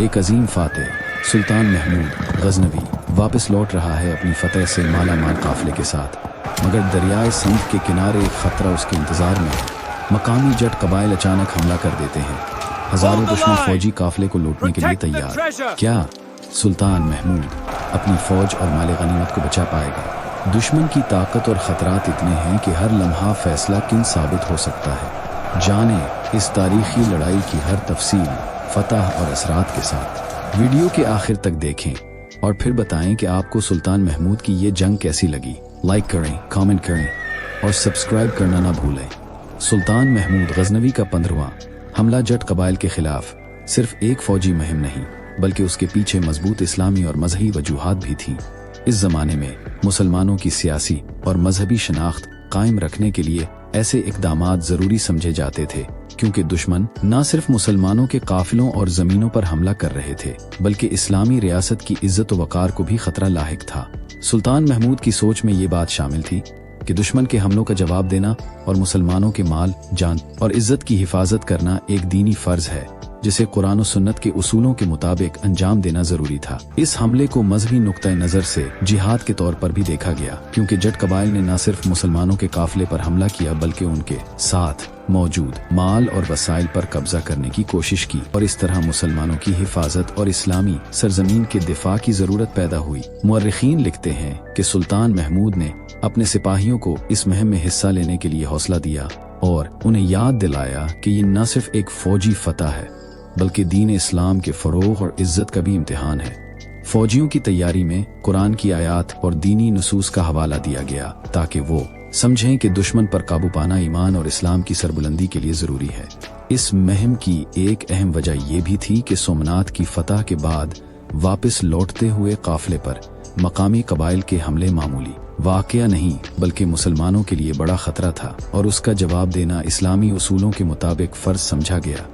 एक अजीम फातेह सुल्तान महमूद गजनवी वापस लौट रहा है अपनी फतेह से माला माल काफिले के साथ, मगर दरियाए सिंध के किनारे एक खतरा उसके इंतजार में है। मकामी जट कबाइल अचानक हमला कर देते हैं। हजारों दुश्मन फौजी काफिले को लूटने के लिए तैयार। क्या सुल्तान महमूद अपनी फौज और माल गनीमत को बचा पाएगा? दुश्मन की ताकत और खतरात इतने हैं कि हर लम्हा फैसला किन साबित हो सकता है। जाने इस तारीखी लड़ाई की हर तफसील फतह और असरात के साथ। वीडियो के आखिर तक देखें और फिर बताएं कि आपको सुल्तान महमूद की ये जंग कैसी लगी। लाइक करें, कमेंट करें और सब्सक्राइब करना ना भूलें। सुल्तान महमूद गजनवी का 15वां हमला जट कबाइल के खिलाफ सिर्फ एक फौजी मुहिम नहीं, बल्कि उसके पीछे मजबूत इस्लामी और मजहबी वजूहात भी थीं। इस जमाने में मुसलमानों की सियासी और मजहबी शनाख्त कायम रखने के लिए ऐसे इकदामात जरूरी समझे जाते थे, क्योंकि दुश्मन न सिर्फ मुसलमानों के काफिलों और जमीनों पर हमला कर रहे थे, बल्कि इस्लामी रियासत की इज्जत व वकार को भी खतरा लाहिक था। सुल्तान महमूद की सोच में ये बात शामिल थी कि दुश्मन के हमलों का जवाब देना और मुसलमानों के माल, जान और इज्जत की हिफाजत करना एक दीनी फर्ज है, जिसे कुरान और सुन्नत के उसूलों के मुताबिक अंजाम देना जरूरी था। इस हमले को मजहबी नुक्ता नजर से जिहाद के तौर पर भी देखा गया, क्योंकि जट कबाइल ने न सिर्फ मुसलमानों के काफिले पर हमला किया, बल्कि उनके साथ मौजूद माल और वसाइल पर कब्जा करने की कोशिश की, और इस तरह मुसलमानों की हिफाजत और इस्लामी सरजमीन के दिफा की जरूरत पैदा हुई। मुअर्रिखीन लिखते हैं कि सुल्तान महमूद ने अपने सिपाहियों को इस मुहिम में हिस्सा लेने के लिए हौसला दिया और उन्हें याद दिलाया कि ये न सिर्फ एक फौजी फतह है, बल्कि दीन इस्लाम के फरोग और इज्जत का भी इम्तिहान है। फौजियों की तैयारी में कुरान की आयात और दीनी नसूस का हवाला दिया गया, ताकि वो समझें कि दुश्मन पर काबू पाना ईमान और इस्लाम की सरबुलंदी के लिए जरूरी है। इस मुहिम की एक अहम वजह यह भी थी कि सोमनाथ की फतह के बाद वापस लौटते हुए काफिले पर मकामी कबाइल के हमले मामूली वाकया नहीं, बल्कि मुसलमानों के लिए बड़ा खतरा था, और उसका जवाब देना इस्लामी उसूलों के मुताबिक फर्ज समझा गया।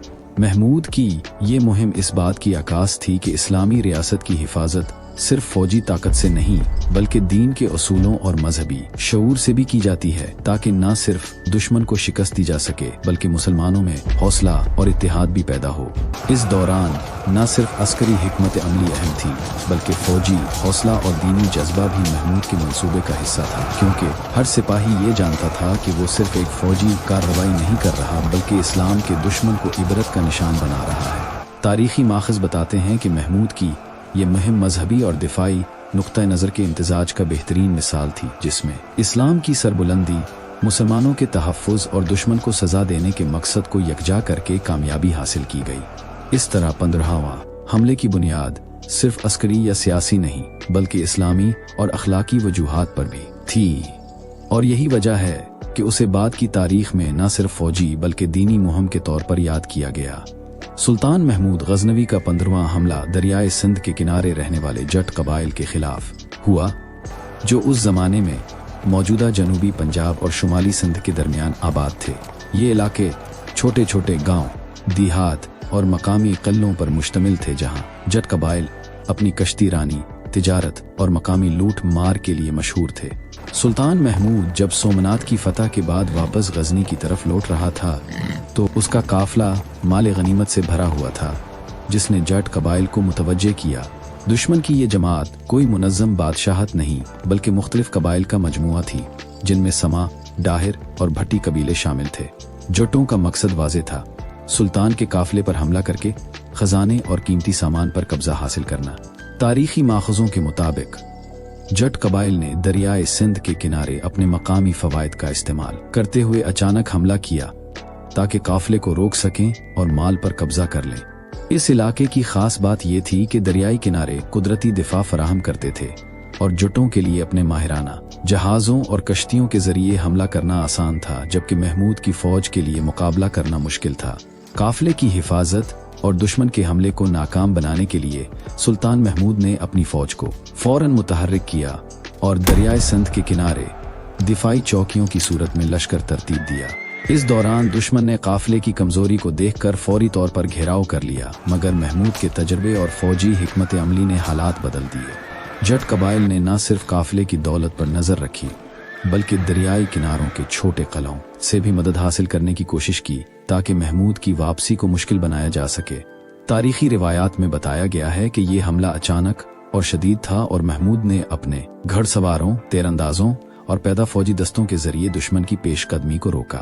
महमूद की ये मुहिम इस बात की आकाश थी कि इस्लामी रियासत की हिफाजत सिर्फ फौजी ताकत से नहीं, बल्कि दीन के उसूलों और मजहबी शऊर से भी की जाती है, ताकि न सिर्फ दुश्मन को शिकस्त दी जा सके, बल्कि मुसलमानों में हौसला और इत्तेहाद भी पैदा हो। इस दौरान न सिर्फ अस्करी हिकमत अमली अहम थी, बल्कि फौजी हौसला और दीनी जज्बा भी महमूद के मंसूबे का हिस्सा था, क्योंकि हर सिपाही ये जानता था कि वो सिर्फ एक फौजी कार्रवाई नहीं कर रहा, बल्कि इस्लाम के दुश्मन को इबरत का निशान बना रहा है। तारीखी माखज़ बताते हैं कि महमूद की ये मुहिम मजहबी और दिफाई नुक्ता नज़र के इम्तिजाज का बेहतरीन मिसाल थी, जिसमें इस्लाम की सरबुलंदी, मुसलमानों के तहफ़्फ़ुज़ और दुश्मन को सज़ा देने के मकसद को यकजा करके कामयाबी हासिल की गई। इस तरह 15वां हमले की बुनियाद सिर्फ अस्करी या सियासी नहीं, बल्कि इस्लामी और अखलाकी वजूहात पर भी थी, और यही वजह है कि उसे बाद की तारीख में न सिर्फ फौजी बल्कि दीनी मुहिम के तौर पर याद किया गया। सुल्तान महमूद गजनवी का 15वां हमला दरियाए सिंध के किनारे रहने वाले जट कबाइल के खिलाफ हुआ, जो उस जमाने में मौजूदा जनूबी पंजाब और शुमाली सिंध के दरमियान आबाद थे। ये इलाके छोटे छोटे गांव, देहात और मकामी कल्लों पर मुश्तमिल थे, जहां जट कबाइल अपनी कश्ती रानी, तिजारत और मकामी लूट मार के लिए मशहूर थे। सुल्तान महमूद जब सोमनाथ की फतह के बाद वापस गजनी की तरफ लौट रहा था, तो उसका काफिला माल गनीमत से भरा हुआ था, जिसने जट कबाइल को मुतवज्जे किया। दुश्मन की ये जमात कोई मुनज़्ज़म बादशाहत नहीं, बल्कि मुख्तलिफ कबाइल का मजमुआ थी, जिनमें समा, डाहिर और भट्टी कबीले शामिल थे। जटों का मकसद वाज़ेह था, सुल्तान के काफिले पर हमला करके खजाने और कीमती सामान पर कब्जा हासिल करना। तारीखी माखज़ों के मुताबिक जट कबाइल ने दरियाए सिंध के किनारे अपने मकामी फवायद का इस्तेमाल करते हुए अचानक हमला किया, ताकि काफिले को रोक सकें और माल पर कब्जा कर लें। इस इलाके की खास बात यह थी कि दरियाई किनारे कुदरती दिफा फराहम करते थे, और जटों के लिए अपने माहिराना जहाज़ों और कश्तियों के जरिए हमला करना आसान था, जबकि महमूद की फौज के लिए मुकाबला करना मुश्किल था। काफिले की हिफाजत और दुश्मन के हमले को नाकाम बनाने के लिए सुल्तान महमूद ने अपनी फौज को फौरन मुतहर्रिक किया और दरियाए सिंध के किनारे दिफाई चौकियों की सूरत में लश्कर तरतीब दिया। इस दौरान दुश्मन ने काफिले की कमजोरी को देखकर फौरी तौर पर घेराव कर लिया, मगर महमूद के तजर्बे और फौजी हिकमत अमली ने हालात बदल दिए। जट कबाइल ने न सिर्फ काफिले की दौलत पर नजर रखी, बल्कि दरियाई किनारों के छोटे कलों से भी मदद हासिल करने की कोशिश की, ताकि महमूद की वापसी को मुश्किल बनाया जा सके। तारीखी रिवायात में बताया गया है कि ये हमला अचानक और शदीद था और महमूद ने अपने घड़सवारों, तीरंदाजों और पैदा फौजी दस्तों के जरिए दुश्मन की पेशकदमी को रोका।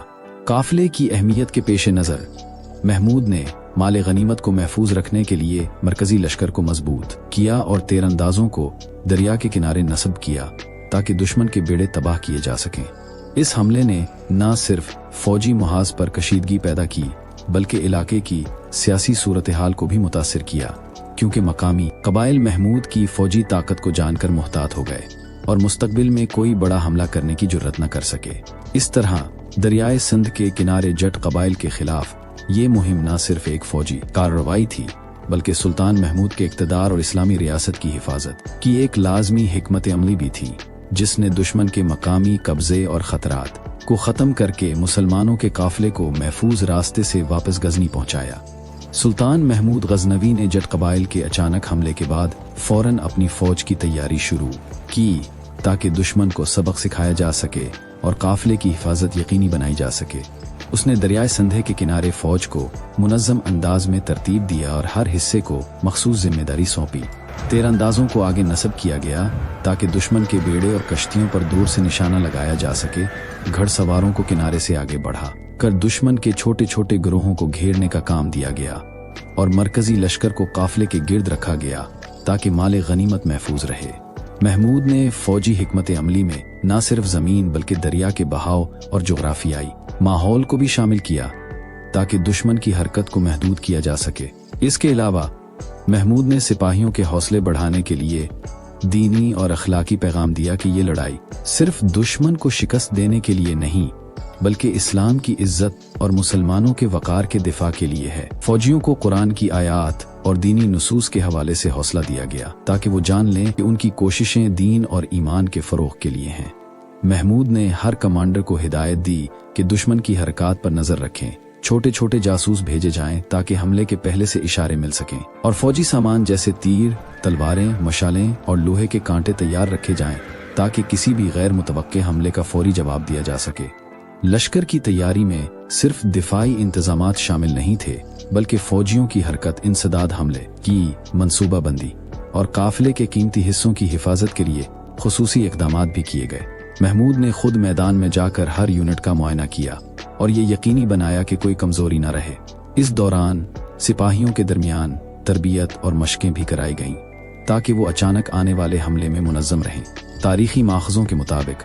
काफिले की अहमियत के पेश नज़र महमूद ने माल गनीमत को महफूज रखने के लिए मरकजी लश्कर को मजबूत किया और तीरंदाजों को दरिया के किनारे नस्ब किया ताकि दुश्मन के बेड़े तबाह किए जा सकें। इस हमले ने न सिर्फ फौजी मुहाज पर कशीदगी पैदा की बल्कि इलाके की सियासी सूरत हाल को भी मुतासिर किया, क्योंकि मकामी कबाइल महमूद की फौजी ताकत को जानकर मुहतात हो गए और मुस्तकबिल में कोई बड़ा हमला करने की जुर्रत न कर सके। इस तरह दरियाए सिंध के किनारे जट कबाइल के खिलाफ ये मुहिम न सिर्फ एक फौजी कार्रवाई थी बल्कि सुल्तान महमूद के इक़्तिदार और इस्लामी रियासत की हिफाजत की एक लाजमी हिकमत अमली भी थी, जिसने दुश्मन के मकामी कब्जे और खतरात को ख़त्म करके मुसलमानों के काफिले को महफूज रास्ते से वापस गजनी पहुंचाया। सुल्तान महमूद गजनवी ने जट कबाइल के अचानक हमले के बाद फौरन अपनी फौज की तैयारी शुरू की ताकि दुश्मन को सबक सिखाया जा सके और काफिले की हिफाजत यकीनी बनाई जा सके। उसने दरियाए सिंध के किनारे फौज को मुनज़्ज़म अंदाज में तरतीब दिया और हर हिस्से को मखसूस जिम्मेदारी सौंपी। तीरंदाजों को आगे नस्ब किया गया ताकि दुश्मन के बेड़े और कश्तियों पर दूर से निशाना लगाया जा सके। घड़सवारों को किनारे से आगे बढ़ा कर दुश्मन के छोटे छोटे गिरोहों को घेरने का काम दिया गया और मरकजी लश्कर को काफिले के गिर्द रखा गया ताकि माल गनीमत महफूज रहे। महमूद ने फौजी हिकमत अमली में न सिर्फ जमीन बल्कि दरिया के बहाव और जोग्राफियाई माहौल को भी शामिल किया ताकि दुश्मन की हरकत को महदूद किया जा सके। इसके अलावा महमूद ने सिपाहियों के हौसले बढ़ाने के लिए दीनी और अखलाकी पैगाम दिया कि ये लड़ाई सिर्फ दुश्मन को शिकस्त देने के लिए नहीं बल्कि इस्लाम की इज्जत और मुसलमानों के वकार के दिफा के लिए है। फौजियों को कुरान की आयात और दीनी नुसूस के हवाले से हौसला दिया गया ताकि वो जान लें कि उनकी कोशिशें दीन और ईमान के फरोग के लिए हैं। महमूद ने हर कमांडर को हिदायत दी कि दुश्मन की हरकत पर नजर रखें, छोटे छोटे जासूस भेजे जाएं ताकि हमले के पहले से इशारे मिल सकें और फौजी सामान जैसे तीर, तलवारें, मशालें और लोहे के कांटे तैयार रखे जाएं ताकि किसी भी गैर मुतवक्के हमले का फौरी जवाब दिया जा सके। लश्कर की तैयारी में सिर्फ दिफाई इंतजामात शामिल नहीं थे बल्कि फौजियों की हरकत, इंसदाद हमले की मंसूबाबंदी और काफिले के कीमती हिस्सों की हिफाजत के लिए खुसूसी इक़दामात भी किए गए। महमूद ने खुद मैदान में जाकर हर यूनिट का मुआयना किया और ये यकीनी बनाया कि कोई कमजोरी न रहे। इस दौरान सिपाहियों के दरमियान तरबियत और मशकें भी कराई गईं ताकि वो अचानक आने वाले हमले में मुनज़्ज़म रहें। तारीखी माखज़ों के मुताबिक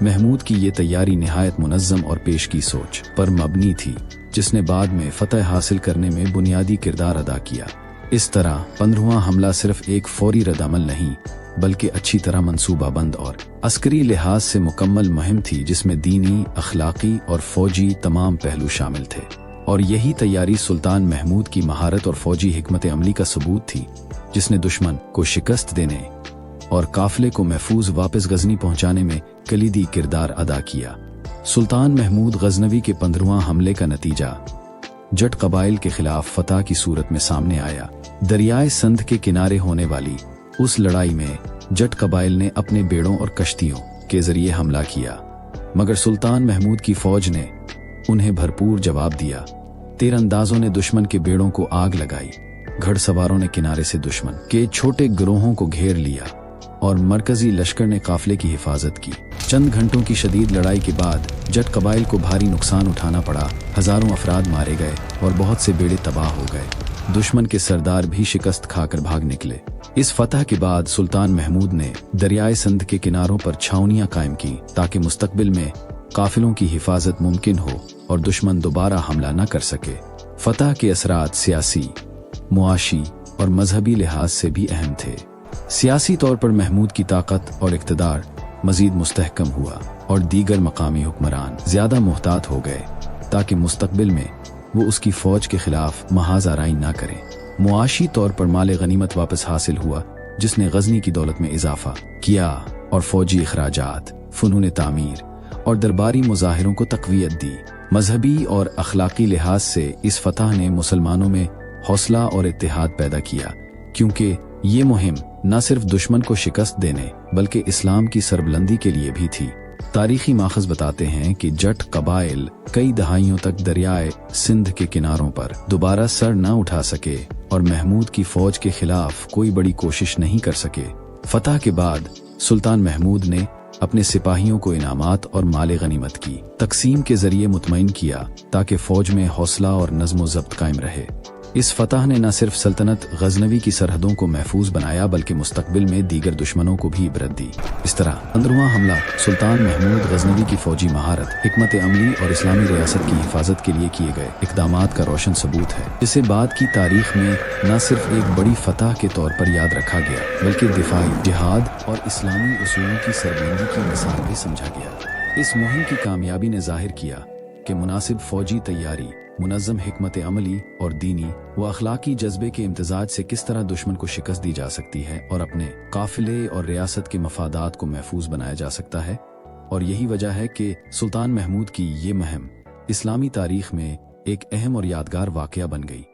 महमूद की ये तैयारी निहायत मुनज़्ज़म और पेशगी सोच पर मबनी थी, जिसने बाद में फतह हासिल करने में बुनियादी किरदार अदा किया। इस तरह 15वां हमला सिर्फ एक फौरी रद्दअमल नहीं बल्कि अच्छी तरह मंसूबाबंद और अस्करी लिहाज से मुकम्मल मुहिम थी, जिसमें दीनी, अखलाकी और फौजी तमाम पहलू शामिल थे। और यही तैयारी सुल्तान महमूद की महारत और फौजी हिकमत अमली का सबूत थी, जिसने दुश्मन को शिकस्त देने और काफिले को महफूज वापस गजनी पहुंचाने में कलीदी किरदार अदा किया। सुल्तान महमूद गजनवी के 15वां हमले का नतीजा जट कबाइल के खिलाफ फतह की सूरत में सामने आया। दरियाए सिंध के किनारे होने वाली उस लड़ाई में जट कबाइल ने अपने बेड़ों और कश्तियों के जरिए हमला किया, मगर सुल्तान महमूद की फौज ने उन्हें भरपूर जवाब दिया। तीरंदाजों ने दुश्मन के बेड़ों को आग लगाई, घड़सवारों ने किनारे से दुश्मन के छोटे गिरोहों को घेर लिया और मरकजी लश्कर ने काफिले की हिफाजत की। चंद घंटों की शदीद लड़ाई के बाद जट कबाइल को भारी नुकसान उठाना पड़ा। हजारों अफराद मारे गए और बहुत से बेड़े तबाह हो गए। दुश्मन के सरदार भी शिकस्त खाकर भाग निकले। इस फतह के बाद सुल्तान महमूद ने दरियाए सिंध के किनारों पर छावनियां कायम की ताकि मुस्तकबिल में काफिलों की हिफाजत मुमकिन हो और दुश्मन दोबारा हमला न कर सके। फतह के असरात सियासी, मुआशी और मजहबी लिहाज से भी अहम थे। सियासी तौर पर महमूद की ताकत और इक़्तिदार मजीद मुस्तहकम हुआ और दीगर मकामी हुक्मरान ज्यादा मुहतात हो गए ताकि मुस्तकबिल में वो उसकी फौज के खिलाफ महाज आराई ना करें। मुआशी तौर पर माल गनीमत वापस हासिल हुआ, जिसने गजनी की दौलत में इजाफा किया और फौजी अखराजात, फनून तामीर और दरबारी मुजाहिरों को तक़वियत दी। मजहबी और अखलाकी लिहाज से इस फतह ने मुसलमानों में हौसला और इत्तेहाद पैदा किया, क्योंकि ये मुहिम न सिर्फ दुश्मन को शिकस्त देने बल्कि इस्लाम की सरबलंदी के लिए भी थी। तारीखी माखज़ बताते हैं कि जट कबाइल कई दहाइयों तक दरियाए सिंध के किनारों पर दोबारा सर न उठा सके और महमूद की फौज के खिलाफ कोई बड़ी कोशिश नहीं कर सके। फतह के बाद सुल्तान महमूद ने अपने सिपाहियों को इनामात और माले गनीमत की तकसीम के जरिए मुतमईन किया ताकि फौज में हौसला और नज़्म ज़ब्त कायम रहे। इस फतह ने न सिर्फ सल्तनत गजनवी की सरहदों को महफूज बनाया बल्कि मुस्तकबिल में दीगर दुश्मनों को भी इबरत दी। इस तरह 15वां हमला सुल्तान महमूद गजनवी की फौजी महारत, हिकमत अमली और इस्लामी रियासत की हिफाजत के लिए किए गए इकदामात का रोशन सबूत है, जिसे बाद की तारीख में न सिर्फ एक बड़ी फतह के तौर पर याद रखा गया बल्कि दिफाई, जिहाद और इस्लामी उसूलों की सरबलंदी की मिसाल भी समझा गया। इस मुहिम की कामयाबी ने जाहिर किया कि मुनासिब फौजी तैयारी, मुनज़्ज़म हिकमत अमली और दीनी व अखलाकी जज्बे के इम्तजाज से किस तरह दुश्मन को शिकस्त दी जा सकती है और अपने काफिले और रियासत के मफादात को महफूज बनाया जा सकता है। और यही वजह है कि सुल्तान महमूद की ये मुहिम इस्लामी तारीख में एक अहम और यादगार वाक़या बन गई।